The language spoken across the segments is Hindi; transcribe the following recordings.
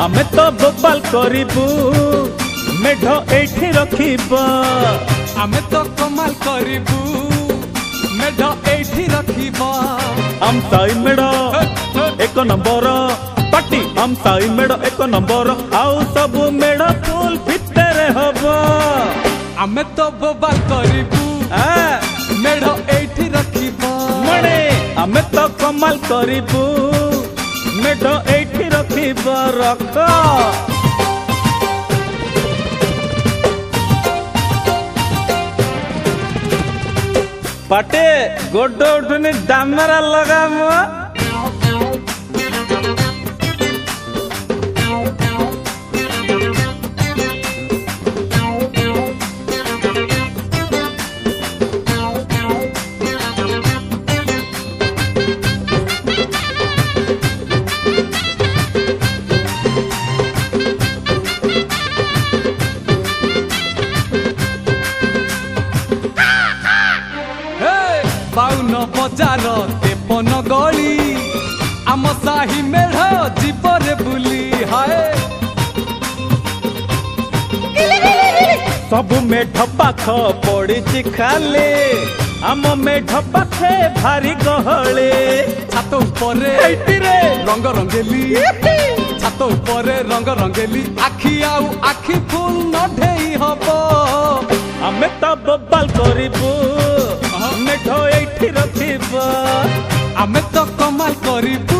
आमे तो बोपाल करिबू मेढ एठी रखिबा आमे तो कमाल करिबू मेढ एठी रखिबा हम साई मेढ एक नंबर पार्टी हम साई मेढ एक नंबर आउ सब मेढ फुल भितरे हबो आमे तो बोपाल करिबू मेढ एठी रखिबा मणे आमे तो कमाल करिबू मेढ एठी रखिबा रख पाटे गोड उठुनी डामरा लगाम बाउन बजार तेपन गली आम साही मेढ़ जीवरे बुली हाय सब मेढ पाख पड़ी खाले आम मेढ पाखे भारी गहले छात उपरे रंग रंगेली छात उपरे रंग रंगेली आखि आउ आखि फुल नढेई हबो आमे तो बोपाल करिबू मेढ एठी रखिबा आमे तो कमाल करिबू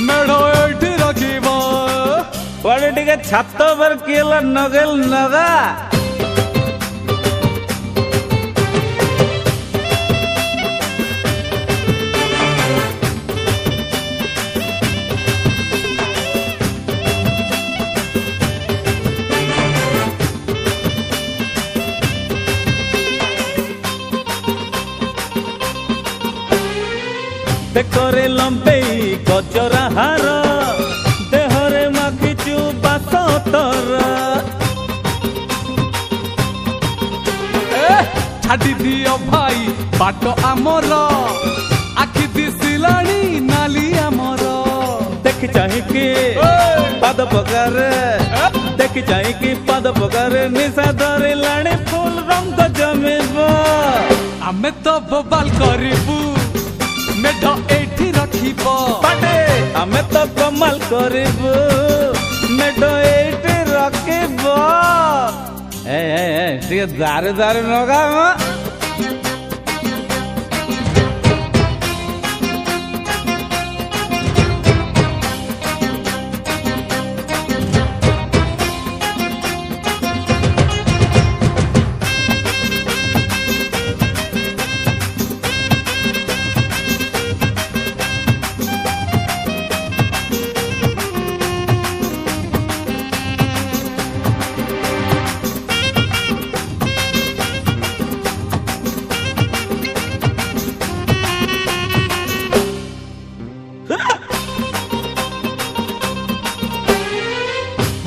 मेढ़ एठी रखिबा पड़े टिके छात पर केला नगल नगा देखरे लंबेई गजरा हार देहरे माखिचु बास तर छाड़ी दियो भाई बाट आमर आखि दिसिलाणी नाली आमर देखि चाहिकी पाद पगारे देखि चाहिकी पाद पगारे निशा धरे लाणी फुल रंग जमेबो आमे तो बोपाल करिबू मेढ एठी रखिबो पाटे आमे तो कमाल करिबू मेढ एठी रखिबो टिके दारू दारू नगाम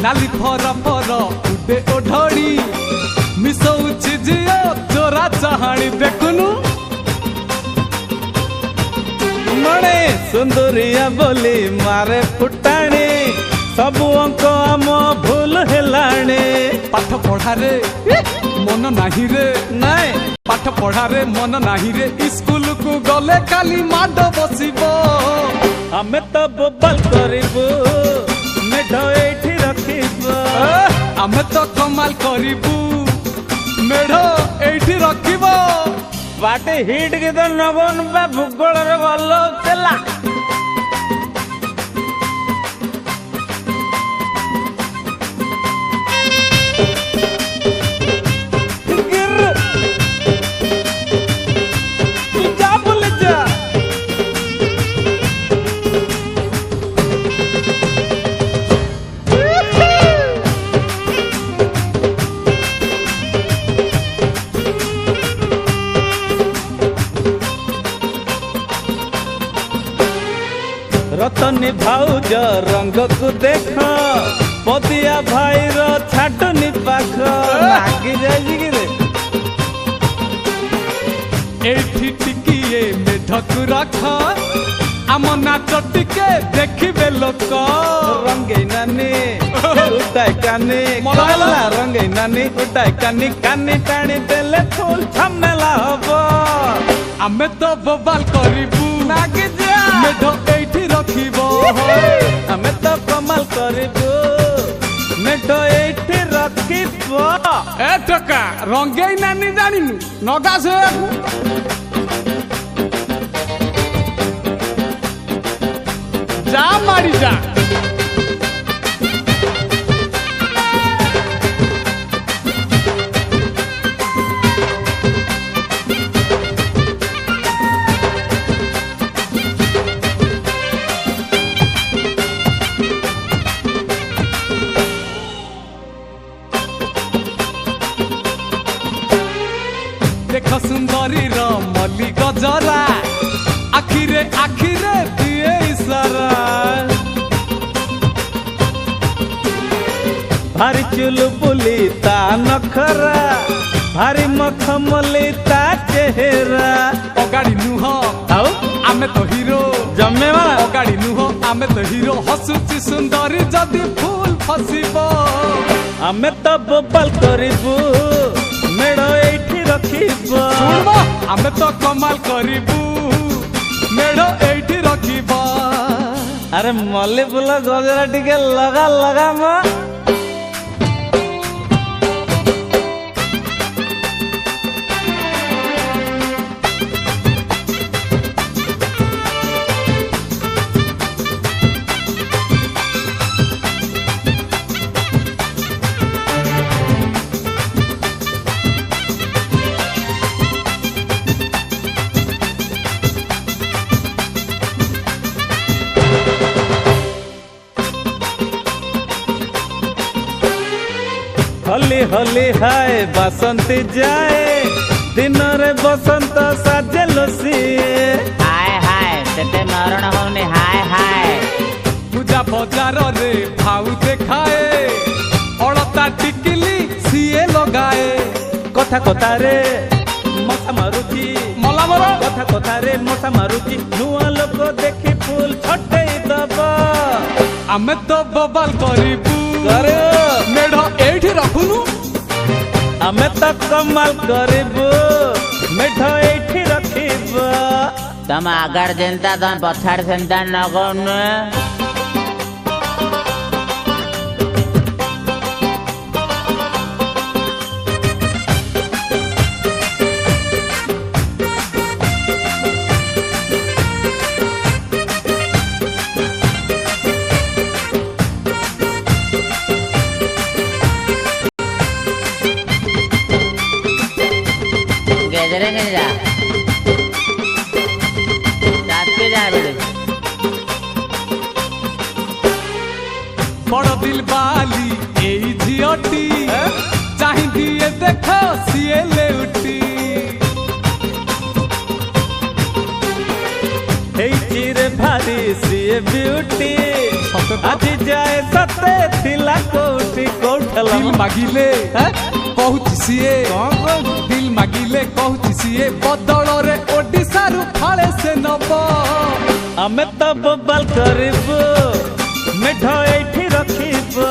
नाली फर फर उडे ओढ़ी मिसौछि जियो चोरा चाहाणी देखुनु मणे सुंदरिया बोली मारे फुटाणी सबु अंक आम भूल हेलाणी पाठ पढ़ारे मन नाही रे नाय पाठ पढ़ारे मन नाही रे स्कूल को गले काली माड बसिबो आमे तो बोपाल करिबू मेढ एठी रखिबा आमे तो कमाल करिबू मेढ़ एठी रखिबो पाटे हिट के तो नबन बा भूगोल रे गल्लो चला रतनी भाउज रंग को देख पदिया भाई रो छाटनी पाख लागी जाई कि रे एठी टिकिए मेढक रख आम नाच टिके देखिबे लोक रंगई नानी उठाई कानी मलाला। कहला रंगई नानी उठाई कानी कानी टाणी देले फूल झमेला हबो आमे तो बबाल करिबू नागी जा मेढ एठी रखिबो आमे तो कमाल करिबू मेढ एठी रखिबो ए टका रंगेई नानी जानिनु नगा से जा मारी जा देख सुंदरी र मल्ली गजरा आखिरे आखिरे दिए इशारा भारी चुलबुली ता नखरा भारी मखमली ता चेहरा अगाड़ी नुह आओ आमे तो हीरो जम्मे वाला अगाड़ी नुह आमे तो हीरो हसुची सुंदरी जदि फूल फसिबो आमे तो बबाल करिबू मेढ़ एठी रखिबो सुनबो आमे तो कमाल करिबू मेढ एठी रखिबो अरे मल्ली फूल गजरा टिके लगा लगा म होली होली हाय बसंती जाए दिन रे बसंत साजे लसिए हाय हाय तेते मरण होने हाय हाय पूजा बजार रे भाऊ देखाए अड़ता टिकिली सीए लगाए कथा कथा रे मशा मारुची मला मरो कथा कथा रे मशा मारुची नुआ लोक देखी फूल छटई दबा आमे तो बबाल करिबू करे मेढ एठी रखुनु आमे तो कमाल करिबू मेढ एठी रखिबो तम आगार जनता तम पछाड़ जनता नगन गेजरे के जा रात के जा बेटे बड़ दिल बाली एई झियटी चाहि दिए देखो सीए लेउटी हेई चिरे भारी सिए ब्यूटी आज जाए सते थिला कोठी कोठला दिल मागिले कहूची सीए दिल मागिले कहूची सीए बदल रे ओडिसा रु फाळे से नब आमे तो बबाल करिबू मेढ एठी रखिबो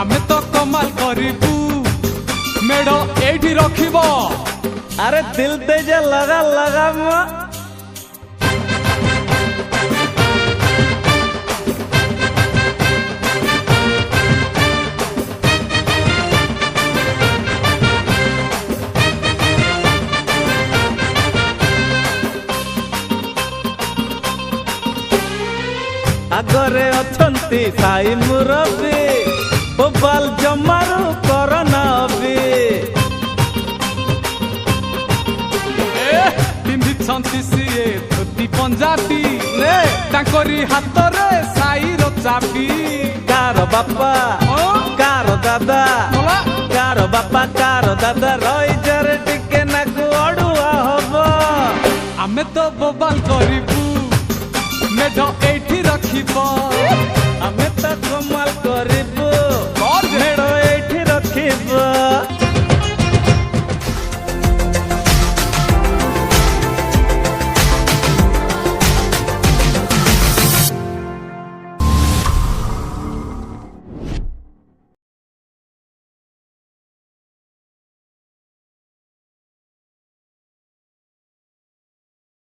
आमे तो कमाल करिबू मेढ एठी रखिबो अरे दिल ते जे लगा लगा म आगरे अछंती साई मुरबी बोबाल जमारू करना भी पिंधि छंती सीए धोती पंजाबी तांकरी हाथ रे साई रो चाबी कार बापा कार दादा कार बापा कार दादा रही जरे टिके नाकु अड़ुआ हबो आमे तो बबाल करिबू